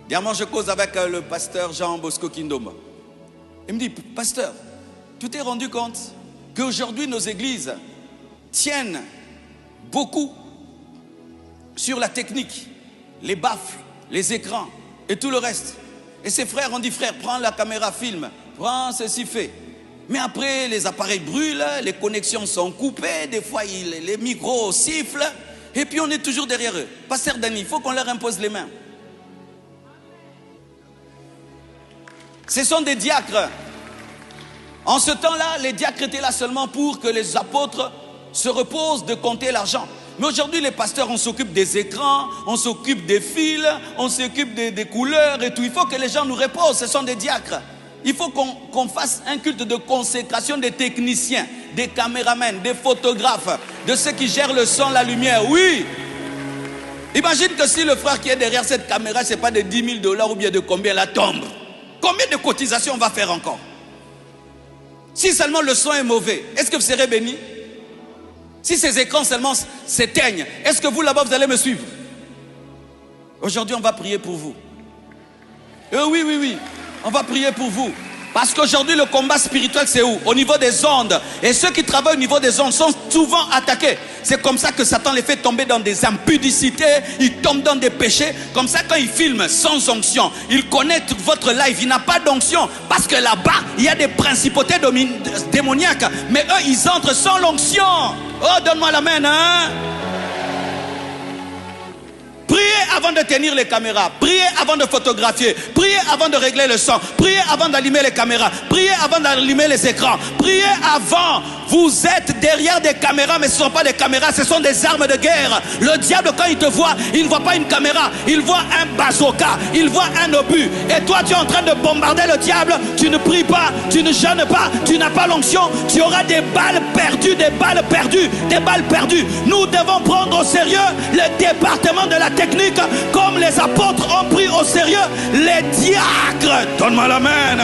Dernièrement, je cause avec le pasteur Jean Bosco Kindomba. Il me dit, pasteur, tu t'es rendu compte qu'aujourd'hui nos églises tiennent beaucoup sur la technique, les baffles, les écrans et tout le reste. Et ses frères ont dit, frère, prends la caméra, filme, prends ceci, fait. Mais après, les appareils brûlent, les connexions sont coupées, des fois les micros sifflent, et puis on est toujours derrière eux. Pasteur Dani, il faut qu'on leur impose les mains. Ce sont des diacres. En ce temps-là, les diacres étaient là seulement pour que les apôtres se reposent de compter l'argent. Mais aujourd'hui, les pasteurs, on s'occupe des écrans, on s'occupe des fils, on s'occupe des couleurs et tout. Il faut que les gens nous reposent, ce sont des diacres. Il faut qu'on fasse un culte de consécration des techniciens, des caméramans, des photographes, de ceux qui gèrent le son, la lumière. Oui! Imagine que si le frère qui est derrière cette caméra, ce n'est pas de 10 000 $ ou bien de combien la tombe. Combien de cotisations on va faire encore? Si seulement le son est mauvais, est-ce que vous serez béni? Si ces écrans seulement s'éteignent, est-ce que vous là-bas vous allez me suivre? Aujourd'hui on va prier pour vous. Oui, on va prier pour vous. Parce qu'aujourd'hui le combat spirituel c'est où? Au niveau des ondes. Et ceux qui travaillent au niveau des ondes sont souvent attaqués. C'est comme ça que Satan les fait tomber dans des impudicités. Ils tombent dans des péchés. Comme ça quand ils filment sans onction, ils connaissent votre live, il n'a pas d'onction. Parce que là-bas il y a des principautés démoniaques. Mais eux ils entrent sans l'onction. Oh, donne-moi la main, hein? Priez avant de tenir les caméras. Priez avant de photographier. Priez avant de régler le son. Priez avant d'allumer les caméras. Priez avant d'allumer les écrans. Priez avant. Vous êtes derrière des caméras, mais ce ne sont pas des caméras, ce sont des armes de guerre. Le diable, quand il te voit, il ne voit pas une caméra. Il voit un bazooka. Il voit un obus. Et toi, tu es en train de bombarder le diable. Tu ne pries pas. Tu ne jeûnes pas. Tu n'as pas l'onction. Tu auras des balles perdues, des balles perdues, des balles perdues. Nous devons prendre au sérieux le département de la technique, comme les apôtres ont pris au sérieux les diacres. Donne-moi la main.